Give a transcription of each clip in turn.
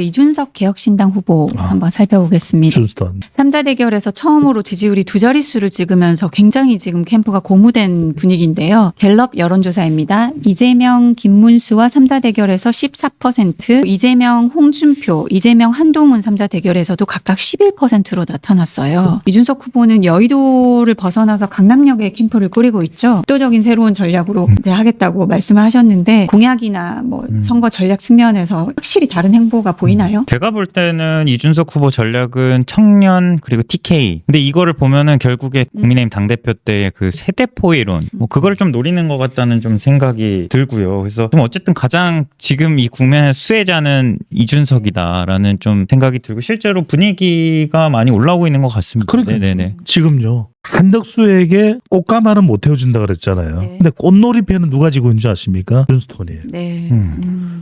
이준석 개혁신당 후보 한번 살펴보겠습니다. 준스톤. 3자 대결에서 처음으로 지지율이 두 자릿수를 찍으면서 굉장히 지금 캠프가 고무된 분위기인데요. 갤럽 여론조사입니다. 이재명, 김문수와 3자 대결에서 14%, 이재명, 홍준표, 이재명, 한동훈 3자 대결에서도 각각 11%로 나타났어요. 이준석 후보는 여의도를 벗어나서 강남역에 캠프를 꾸리고 있죠. 압도적인 새로운 전략으로 이제 하겠다고 말씀을 하셨는데 공약이나 뭐 선거 전략 측면에서 확실히 다른 행보가 보이나요? 제가 볼 때는 이준석 후보 전략은 청년 그리고 TK. 근데 이거를 보면은 결국에 국민의힘 당대표 때 그 세대포 이론 뭐 그걸 좀 노리는 것 같다는 좀 생각이 들고요. 그래서 좀 어쨌든 가장 지금 이 국면의 수혜자는 이준석이다라는 좀 생각이 들고 실제로 분위기가 많이 올라오고 있는 것 같습니다. 그러니까 네네. 지금요. 한덕수에게 꽃가마는 못 태워준다 그랬잖아요. 네. 근데 꽃놀이패는 누가 지고 있는지 아십니까? 준스톤이에요. 네.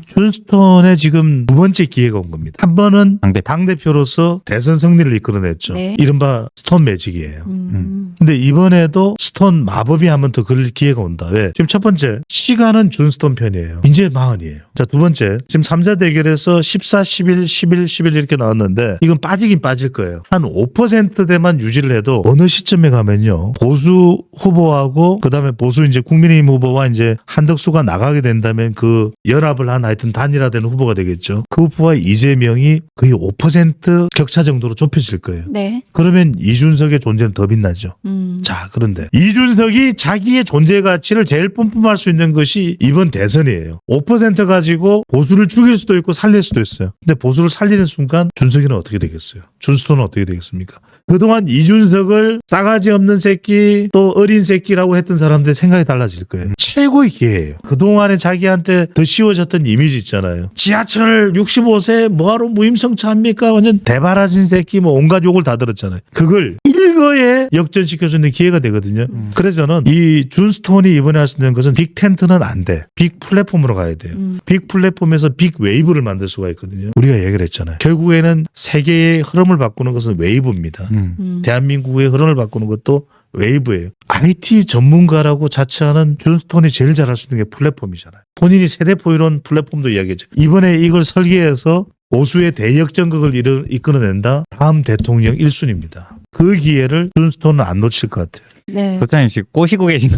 준스톤의 지금 두 번째 기회가 온 겁니다. 한 번은 당대표. 당대표로서 대선 승리를 이끌어냈죠. 네. 이른바 스톤 매직이에요. 근데 이번에도 스톤 마법이 한 번 더 걸릴 기회가 온다. 왜? 지금 첫 번째, 시간은 준스톤 편이에요. 이제 마흔이에요. 자, 두 번째, 지금 3자 대결에서 14, 11, 11, 11 이렇게 나왔는데 이건 빠지긴 빠질 거예요. 한 5%대만 유지를 해도 어느 시점에 가면요. 보수 후보하고 그다음에 보수 이제 국민의힘 후보와 이제 한덕수가 나가게 된다면 그 연합을 한 하여튼 단일화되는 후보가 되겠죠. 그 후보와 이재명이 거의 5% 격차 정도로 좁혀질 거예요. 네. 그러면 이준석의 존재는 더 빛나죠. 자, 그런데 이준석이 자기의 존재 가치를 제일 뿜뿜할 수 있는 것이 이번 대선이에요. 5% 가지고 보수를 죽일 수도 있고 살릴 수도 있어요. 근데 보수를 살리는 순간 준석이는 어떻게 되겠어요? 준스톤은 어떻게 되겠습니까? 그동안 이준석을 싸가지 없는 새끼 또 어린 새끼라고 했던 사람들의 생각이 달라질 거예요. 최고의 기회예요. 그동안에 자기한테 더 씌워졌던 이미지 있잖아요. 지하철 65세 뭐하러 무임승차합니까? 완전 대바라진 새끼 뭐 온갖 욕을 다 들었잖아요. 그걸 일거에 역전시켜 주는 기회가 되거든요. 그래서 저는 이 준스톤이 이번에 할 수 있는 것은 빅 텐트는 안 돼. 빅 플랫폼으로 가야 돼요. 빅 플랫폼에서 빅 웨이브를 만들 수가 있거든요. 우리가 얘기를 했잖아요. 결국에는 세계의 흐름을 바꾸는 것은 웨이브입니다. 대한민국의 흐름을 바꾸는 것도 웨이브예요. IT 전문가라고 자처하는 준스톤이 제일 잘할 수 있는 게 플랫폼이잖아요. 본인이 세대포 이론 플랫폼도 이야기했죠. 이번에 이걸 설계해서 보수의 대역전극을 이끌어낸다. 다음 대통령 1순위입니다. 그 기회를 준스톤은 안 놓칠 것 같아요. 네. 소장님 지금 꼬시고 계신 거.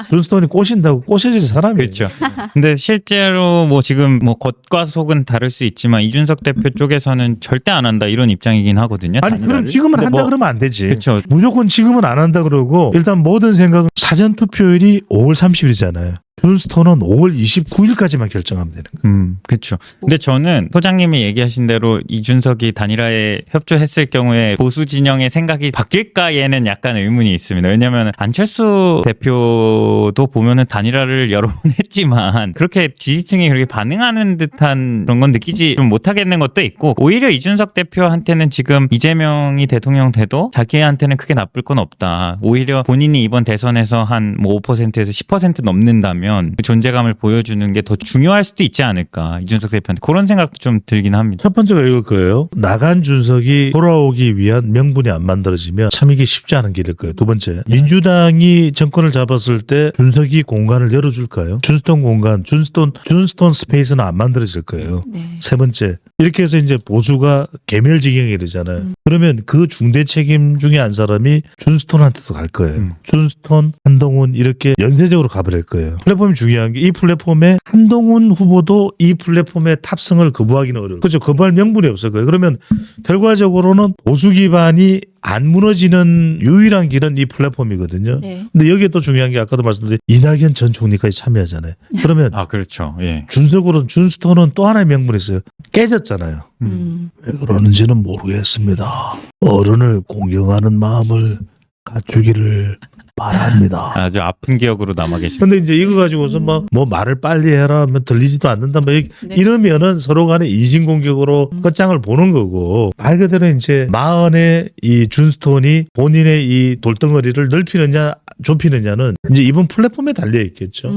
준스톤이 꼬신다고 꼬셔질 사람이에요. 그렇죠. 근데 실제로 뭐 지금 뭐 겉과 속은 다를 수 있지만 이준석 대표 쪽에서는 절대 안 한다 이런 입장이긴 하거든요. 아니 그럼 단일화를. 지금은 근데 한다 뭐, 그러면 안 되지. 그렇죠. 무조건 지금은 안 한다 그러고 일단 모든 생각은 사전 투표일이 5월 30일이잖아요. 준스톤은 5월 29일까지만 결정하면 되는 거예요. 그렇죠. 근데 저는 소장님이 얘기하신 대로 이준석이 단일화에 협조했을 경우에 보수 진영의 생각이 바뀔까에는 약간 의문이 있습니다. 왜냐하면 안철수 대표도 보면은 단일화를 여러 번 했지만 그렇게 지지층이 그렇게 반응하는 듯한 그런 건 느끼지 좀 못하겠는 것도 있고 오히려 이준석 대표한테는 지금 이재명이 대통령 돼도 자기한테는 크게 나쁠 건 없다. 오히려 본인이 이번 대선에서 한 뭐 5%에서 10% 넘는다면 그 존재감을 보여주는 게 더 중요할 수도 있지 않을까 이준석 대표한테 그런 생각도 좀 들긴 합니다. 첫 번째가 이걸 거예요. 나간 준석이 돌아오기 위한 명분이 안 만들어지면 참 이게 쉽지 않은 길일 거예요. 두 번째, 민주당이 정권을 잡았을 때 준석이 공간을 열어줄까요? 준스톤 공간, 준스톤 스페이스는 안 만들어질 거예요. 네. 세 번째, 이렇게 해서 이제 보수가 개멸지경에 이르잖아요. 그러면 그 중대 책임 중에 한 사람이 준스톤한테도 갈 거예요. 준스톤, 한동훈 이렇게 연쇄적으로 가버릴 거예요. 플랫폼이 중요한 게 이 플랫폼에 한동훈 후보도 이 플랫폼에 탑승을 거부하기는 어려워요. 그렇죠. 거부할 명분이 없을 거예요. 그러면 결과적으로는 보수 기반이 안 무너지는 유일한 길은 이 플랫폼이거든요. 네. 근데 여기에 또 중요한 게 아까도 말씀드린 이낙연 전 총리까지 참여하잖아요. 그러면 아 그렇죠. 예. 준스톤은 또 하나의 명분이 있어요. 깨졌잖아요. 왜 그러는지는 모르겠습니다. 어른을 공경하는 마음을 갖추기를 바랍니다. 아주 아픈 기억으로 남아 계십니다. 근데 이제 이거 가지고서 뭐 말을 빨리 해라 하면 들리지도 않는다 뭐 네. 이러면은 서로 간에 이진공격으로 끝장을 보는 거고 말 그대로 이제 마흔의 이 준스톤이 본인의 이 돌덩어리를 넓히느냐 좁히느냐는 이제 이번 플랫폼에 달려 있겠죠.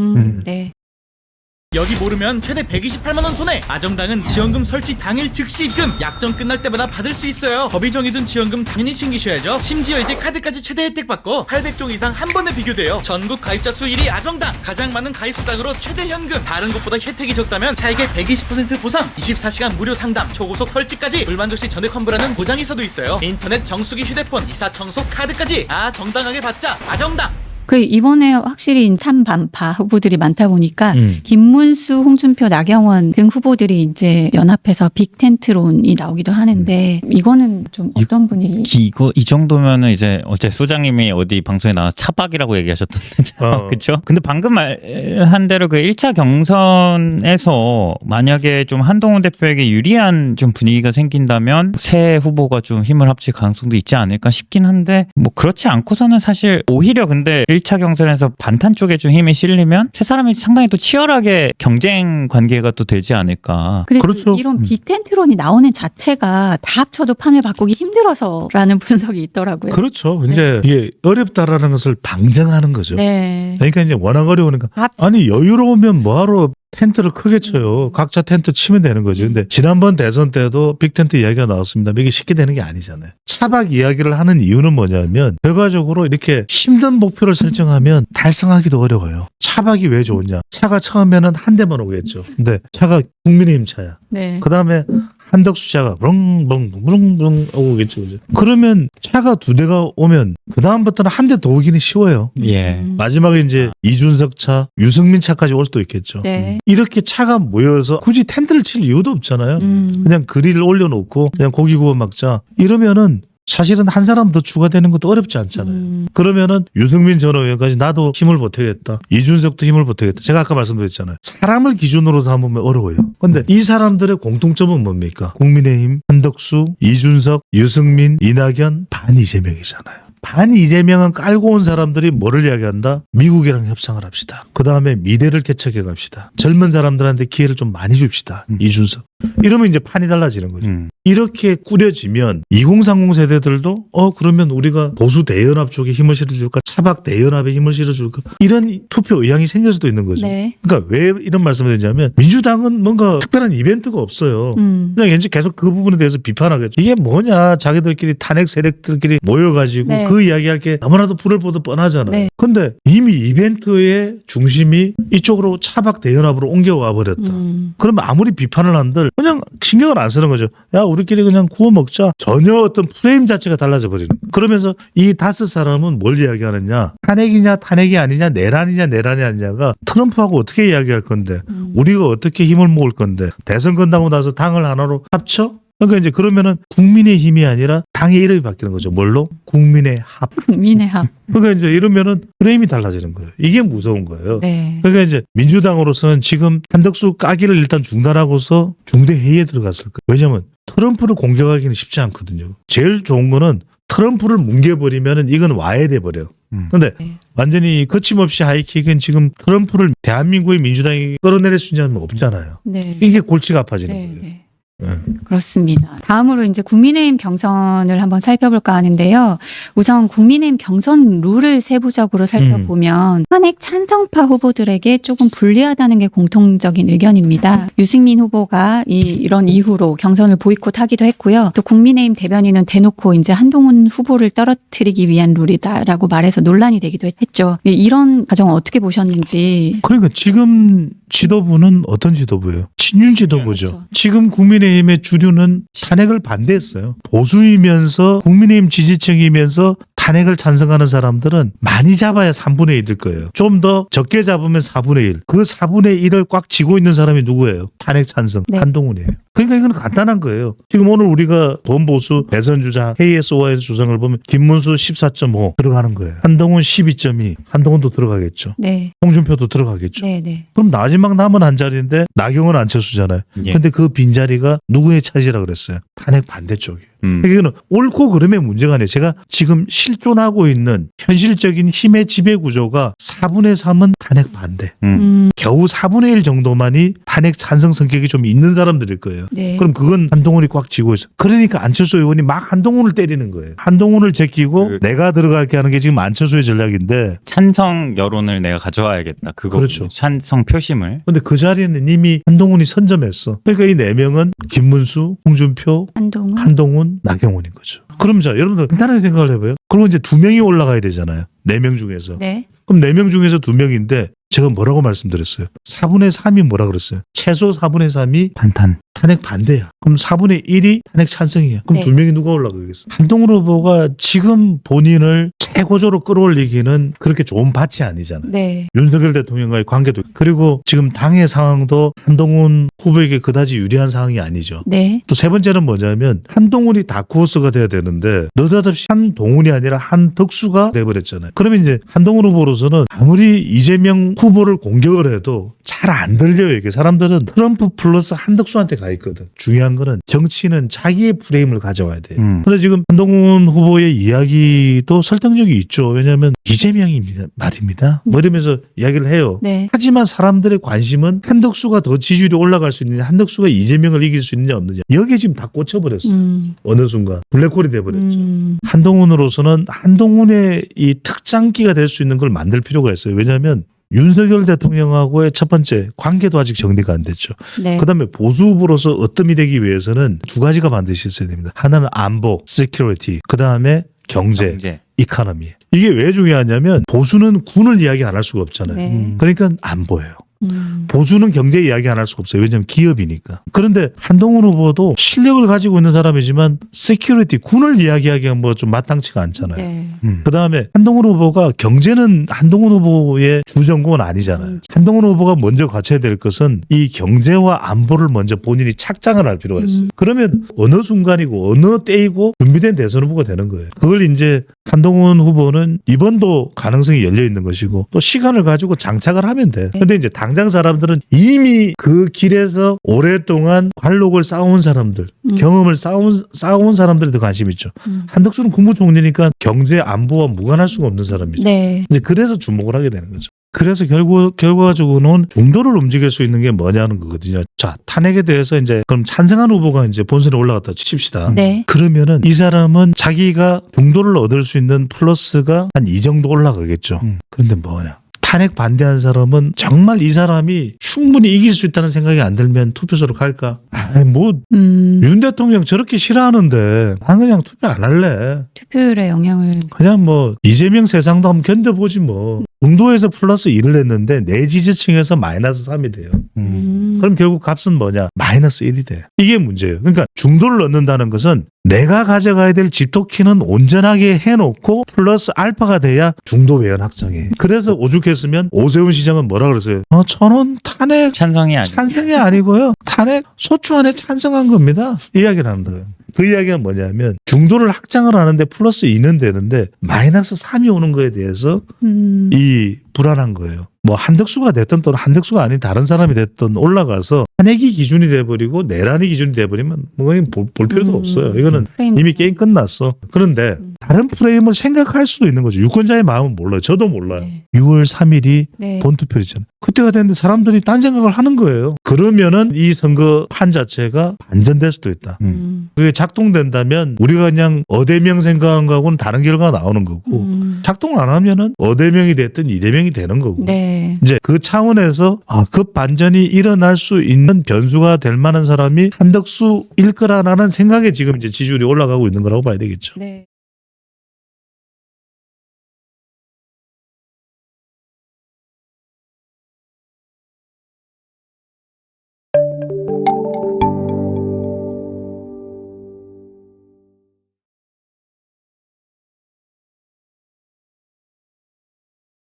네. 여기 모르면 최대 128만 원 손해. 아정당은 지원금 설치 당일 즉시 입금. 약정 끝날 때마다 받을 수 있어요. 법이 정해둔 지원금 당연히 챙기셔야죠. 심지어 이제 카드까지 최대 혜택 받고 800종 이상 한 번에 비교돼요. 전국 가입자 수 1위 아정당. 가장 많은 가입 수당으로 최대 현금. 다른 곳보다 혜택이 적다면 차액의 120% 보상. 24시간 무료 상담. 초고속 설치까지. 불만족시 전액 환불하는 보장이사도 있어요. 인터넷 정수기 휴대폰 이사 청소 카드까지. 정당하게 받자. 아정당. 그 이번에 확실히 탄반파 후보들이 많다 보니까 김문수, 홍준표, 나경원 등 후보들이 이제 연합해서 빅텐트론이 나오기도 하는데 이거는 좀 어떤 분이 이 정도면은 이제 어제 소장님이 어디 방송에 나와 차박이라고 얘기하셨던데, 그렇죠? 근데 방금 말한 대로 그 1차 경선에서 만약에 좀 한동훈 대표에게 유리한 좀 분위기가 생긴다면 새 후보가 좀 힘을 합칠 가능성도 있지 않을까 싶긴 한데 뭐 그렇지 않고서는 사실 오히려 근데 1차 경선에서 반탄 쪽에 좀 힘이 실리면 세 사람이 상당히 또 치열하게 경쟁 관계가 또 되지 않을까. 근데 그렇죠. 이런 빅텐트론이 나오는 자체가 다 합쳐도 판을 바꾸기 힘들어서라는 분석이 있더라고요. 그렇죠. 이제 이게 어렵다라는 것을 방증하는 거죠. 네. 그러니까 이제 워낙 어려우니까 합쳐. 아니 여유로우면 뭐하러 텐트를 크게 쳐요. 각자 텐트 치면 되는 거죠. 근데 지난번 대선 때도 빅텐트 이야기가 나왔습니다. 이게 쉽게 되는 게 아니잖아요. 차박 이야기를 하는 이유는 뭐냐면 결과적으로 이렇게 힘든 목표를 설정하면 달성하기도 어려워요. 차박이 왜 좋으냐. 차가 처음에는 한 대만 오겠죠. 근데 차가 국민의힘 차야. 네. 그다음에 한덕수 차가 부릉부릉 오겠죠. 그죠? 그러면 차가 두 대가 오면 그다음부터는 한 대 더 오기는 쉬워요. 예. 마지막에 이제 이준석 차, 유승민 차까지 올 수도 있겠죠. 네. 이렇게 차가 모여서 굳이 텐트를 칠 이유도 없잖아요. 그냥 그릴을 올려놓고 그냥 고기 구워 먹자. 이러면은 사실은 한 사람 더 추가되는 것도 어렵지 않잖아요. 그러면은 유승민 전 의원까지 나도 힘을 보태겠다. 이준석도 힘을 보태겠다. 제가 아까 말씀드렸잖아요. 사람을 기준으로 삼으면 어려워요. 근데 이 사람들의 공통점은 뭡니까? 국민의힘, 한덕수, 이준석, 유승민, 이낙연, 반 이재명이잖아요. 반 이재명은 깔고 온 사람들이 뭐를 이야기한다? 미국이랑 협상을 합시다. 그 다음에 미래를 개척해 갑시다. 젊은 사람들한테 기회를 좀 많이 줍시다. 이준석. 이러면 이제 판이 달라지는 거죠. 이렇게 꾸려지면 2030 세대들도 그러면 우리가 보수 대연합 쪽에 힘을 실어줄까? 차박 대연합에 힘을 실어줄까? 이런 투표 의향이 생길 수도 있는 거죠. 네. 그러니까 왜 이런 말씀을 드리냐면 민주당은 뭔가 특별한 이벤트가 없어요. 그냥 왠지 계속 그 부분에 대해서 비판하겠죠. 이게 뭐냐. 자기들끼리 탄핵 세력들끼리 모여가지고 네. 그 이야기할 게 너무나도 불을 보듯 뻔하잖아요. 네. 근데 이미 이벤트의 중심이 이쪽으로 차박 대연합으로 옮겨와 버렸다. 그러면 아무리 비판을 한들 그냥 신경을 안 쓰는 거죠. 야 우리끼리 그냥 구워 먹자. 전혀 어떤 프레임 자체가 달라져 버리는 거예요. 그러면서 이 다섯 사람은 뭘 이야기하느냐. 탄핵이냐 탄핵이 아니냐 내란이냐 내란이 아니냐가 트럼프하고 어떻게 이야기할 건데 우리가 어떻게 힘을 모을 건데 대선 끝나고 나서 당을 하나로 합쳐? 그러니까 이제 그러면은 국민의 힘이 아니라 당의 이름이 바뀌는 거죠. 뭘로? 국민의 합. 국민의 합. 그러니까 이제 이러면은 프레임이 달라지는 거예요. 이게 무서운 거예요. 네. 그러니까 이제 민주당으로서는 지금 한덕수 까기를 일단 중단하고서 중대 회의에 들어갔을 거예요. 왜냐하면 트럼프를 공격하기는 쉽지 않거든요. 제일 좋은 거는 트럼프를 뭉개버리면은 이건 와해돼 버려. 근데 네. 완전히 거침없이 하이킥은 지금 트럼프를 대한민국의 민주당이 끌어내릴 수 있는 건 없잖아요. 네. 이게 골치가 아파지는 네. 거예요. 네. 네. 그렇습니다. 다음으로 이제 국민의힘 경선을 한번 살펴볼까 하는데요. 우선 국민의힘 경선 룰을 세부적으로 살펴보면 탄핵 찬성파 후보들에게 조금 불리하다는 게 공통적인 의견입니다. 유승민 후보가 이런 이유로 경선을 보이콧하기도 했고요. 또 국민의힘 대변인은 대놓고 이제 한동훈 후보를 떨어뜨리기 위한 룰이다라고 말해서 논란이 되기도 했죠. 이런 과정을 어떻게 보셨는지. 그러니까 지금 지도부는 어떤 지도부예요? 친윤 지도부죠. 그렇죠. 지금 국민의힘의 주류는 탄핵을 반대했어요. 보수이면서 국민의힘 지지층이면서 탄핵을 찬성하는 사람들은 많이 잡아야 3분의 1일 거예요. 좀 더 적게 잡으면 4분의 1. 그 4분의 1을 꽉 쥐고 있는 사람이 누구예요? 탄핵 찬성. 네. 한동훈이에요. 그러니까 이건 간단한 거예요. 지금 오늘 우리가 범보수 대선 주자 KSOI에서 조정을 보면 김문수 14.5 들어가는 거예요. 한동훈 12.2. 한동훈도 들어가겠죠. 네. 홍준표도 들어가겠죠. 네. 네. 그럼 마지막 남은 한 자리인데 나경원 안철수잖아요. 예. 근데 그 빈자리가 누구의 차지라 그랬어요? 탄핵 반대쪽이에요. 이거는 옳고 그름의 문제가 아니에요. 제가 지금 실존하고 있는 현실적인 힘의 지배 구조가 4분의 3은 탄핵 반대. 겨우 4분의 1 정도만이 탄핵 찬성 성격이 좀 있는 사람들일 거예요. 네. 그럼 그건 한동훈이 꽉 쥐고 있어. 그러니까 안철수 의원이 막 한동훈을 때리는 거예요. 한동훈을 제끼고 내가 들어갈게 하는 게 지금 안철수의 전략인데. 찬성 여론을 내가 가져와야겠다. 그거 그렇죠. 찬성 표심을. 근데 그 자리에는 이미 한동훈이 선점했어. 그러니까 이 4명은 김문수, 홍준표, 한동훈, 나경원인 거죠. 그럼 자, 여러분들 간단하게 생각을 해봐요. 그리고 이제 2명이 올라가야 되잖아요. 4명 중에서. 네. 그럼 4명 중에서 2명인데 제가 뭐라고 말씀드렸어요? 4분의 3이 뭐라 그랬어요? 최소 4분의 3이 반탄. 탄핵 반대야. 그럼 4분의 1이 탄핵 찬성이야. 그럼 네. 2명이 누가 올라가겠어? 한동훈 후보가 지금 본인을 최고조로 끌어올리기는 그렇게 좋은 밭이 아니잖아요. 네. 윤석열 대통령과의 관계도 그리고 지금 당의 상황도 한동훈 후보에게 그다지 유리한 상황이 아니죠. 네. 또 세 번째는 뭐냐면 한동훈이 다크호스가 돼야 되는데 느닷없이 한동훈이 아니라 한덕수가 돼버렸잖아요. 그러면 이제 한동훈 후보로서는 아무리 이재명 후보를 공격을 해도 잘 안 들려요. 이게 사람들은 트럼프 플러스 한덕수한테 가 있거든. 중요한 거는 정치는 자기의 프레임을 가져와야 돼요. 근데 지금 한동훈 후보의 이야기도 설득력이 있죠. 왜냐하면 이재명입니다. 말입니다. 뭐 이러면서 이야기를 해요. 네. 하지만 사람들의 관심은 한덕수가 더 지지율이 올라갈 수 있느냐, 한덕수가 이재명을 이길 수 있느냐 없느냐. 여기에 지금 다 꽂혀버렸어요. 어느 순간 블랙홀이 돼버렸죠. 한동훈으로서는 한동훈의 이 특장기가 될 수 있는 걸 만들 필요가 있어요. 왜냐하면 윤석열 대통령하고의 첫 번째 관계도 아직 정리가 안 됐죠. 네. 그다음에 보수 후보로서 어뜸이 되기 위해서는 2가지가 반드시 있어야 됩니다. 하나는 안보, security, 그다음에 경제. 이카노미. 이게 왜 중요하냐면 보수는 군을 이야기 안 할 수가 없잖아요. 네. 그러니까 안 보여요. 보수는 경제 이야기 안 할 수가 없어요. 왜냐하면 기업이니까. 그런데 한동훈 후보도 실력을 가지고 있는 사람이지만 세큐리티, 군을 이야기하기가 뭐 좀 마땅치가 않잖아요. 네. 그다음에 한동훈 후보가 경제는 한동훈 후보의 주전공은 아니잖아요. 한동훈 후보가 먼저 갖춰야 될 것은 이 경제와 안보를 먼저 본인이 착장을 할 필요가 있어요. 그러면 어느 순간이고 어느 때이고 준비된 대선 후보가 되는 거예요. 그걸 이제 한동훈 후보는 이번도 가능성이 열려 있는 것이고 또 시간을 가지고 장착을 하면 돼. 근데 이제 당장 사람들은 이미 그 길에서 오랫동안 관록을 쌓아온 사람들, 경험을 쌓아온 사람들에 더 관심이 있죠. 한덕수는 국무총리니까 경제 안보와 무관할 수가 없는 사람이죠. 네. 이제 그래서 주목을 하게 되는 거죠. 그래서 결과적으로는 중도를 움직일 수 있는 게 뭐냐는 거거든요. 자, 탄핵에 대해서 이제 그럼 찬성한 후보가 이제 본선에 올라갔다 칩시다. 네. 그러면은 이 사람은 자기가 중도를 얻을 수 있는 플러스가 한 이 정도 올라가겠죠. 그런데 뭐냐? 탄핵 반대한 사람은 정말 이 사람이 충분히 이길 수 있다는 생각이 안 들면 투표소로 갈까? 윤 대통령 저렇게 싫어하는데 난 그냥 투표 안 할래. 투표율에 영향을. 그냥 뭐 이재명 세상도 한번 견뎌보지 뭐. 중도에서 플러스 1을 했는데 내 지지층에서 마이너스 3이 돼요. 그럼 결국 값은 뭐냐? 마이너스 1이 돼. 이게 문제예요. 그러니까 중도를 넣는다는 것은 내가 가져가야 될 집토키는 온전하게 해놓고 플러스 알파가 돼야 중도 외연 확장해. 그래서 오죽했으면 오세훈 시장은 뭐라 그랬어요? 저는 탄핵 찬성이 아니고요. 탄핵 소추안에 찬성한 겁니다. 이 이야기를 하는 거예요. 그 이야기가 뭐냐면 중도를 확장을 하는데 플러스 2는 되는데 마이너스 3이 오는 거에 대해서 이 불안한 거예요. 뭐 한덕수가 됐든 또는 한덕수가 아닌 다른 사람이 됐든 올라가서 탄핵이 기준이 돼버리고 내란이 기준이 돼버리면 뭐 볼 필요도 없어요. 이거는 이미 게임 끝났어. 그런데 다른 프레임을 생각할 수도 있는 거죠. 유권자의 마음은 몰라요. 저도 몰라요. 네. 6월 3일이 네. 본투표일이잖아요. 그때가 됐는데 사람들이 딴 생각을 하는 거예요. 그러면은 이 선거판 자체가 반전될 수도 있다. 그게 작동된다면 우리가 그냥 어대명 생각한 거하고는 다른 결과가 나오는 거고 작동 안 하면은 어대명이 됐든 이대명이 되는 거고 네. 이제 그 차원에서 그 반전이 일어날 수 있는 변수가 될 만한 사람이 한덕수일 거라는 생각에 지금 이제 지지율이 올라가고 있는 거라고 봐야 되겠죠. 네.